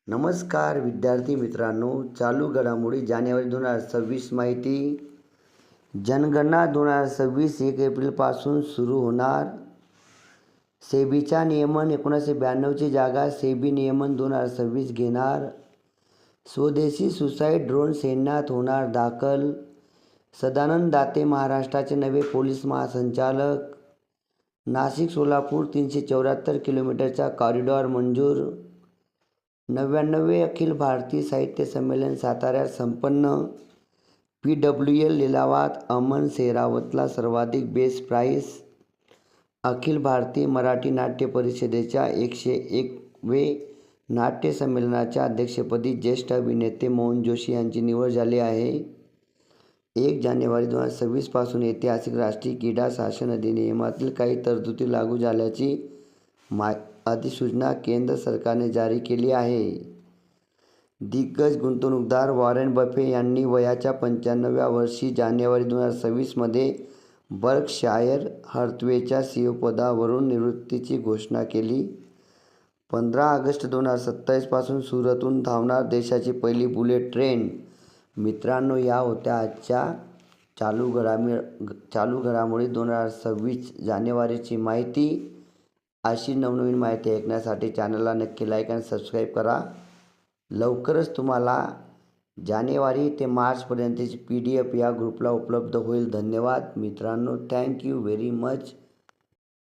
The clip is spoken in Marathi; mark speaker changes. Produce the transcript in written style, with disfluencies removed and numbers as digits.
Speaker 1: नमस्कार विद्यार्थी मित्रांनो, चालू घडामोडी जानेवारी 2026 माहिती. जनगणना 2026 1 एप्रिलपासून सुरू होणार. सेबीचा नियमन 1992ची जागा सेबी नियमन 2026 घेणार. स्वदेशी सुसाईड ड्रोन सैन्यात होणार दाखल. सदानंद दाते महाराष्ट्राचे नवे पोलीस महासंचालक. नाशिक सोलापूर 374 किलोमीटरचा कॉरिडॉर मंजूर. 99वे अखिल भारतीय साहित्य संमेलन साताऱ्यात संपन्न. PWL लिलावात अमन सेहरावतला सर्वाधिक बेस्ट प्राईस. अखिल भारतीय मराठी नाट्य परिषदेच्या 101वे नाट्य संमेलनाच्या अध्यक्षपदी ज्येष्ठ अभिनेते मोहन जोशी यांची निवड झाली आहे. 1 जानेवारी 2026 पासून ऐतिहासिक राष्ट्रीय क्रीडा शासन अधिनियमातील काही तरतुदी लागू झाल्याची अधिसूचना केंद्र सरकारने जारी केली आहे. दिग्गज गुंतवणूकदार वॉरेन बफे यांनी वयाच्या 95व्या वर्षी जानेवारी 2026 मध्ये बर्कशायर हॅथवेच्या CEO पदावरून निवृत्तीची घोषणा केली. 15 ऑगस्ट 2027 पासून सुरतहून धावणार देशाची पहिली बुलेट ट्रेन. मित्रांनो, या होत्या आजच्या चालू घडामोडी 2026 जानेवारीची माहिती. अशी नवनवीन माहिती ऐकण्यासाठी चॅनलला नक्की लाईक आणि सबस्क्राईब करा. लवकरच तुम्हाला जानेवारी ते मार्चपर्यंतची PDF या ग्रुपला उपलब्ध होईल. धन्यवाद मित्रांनो. Thank you very much.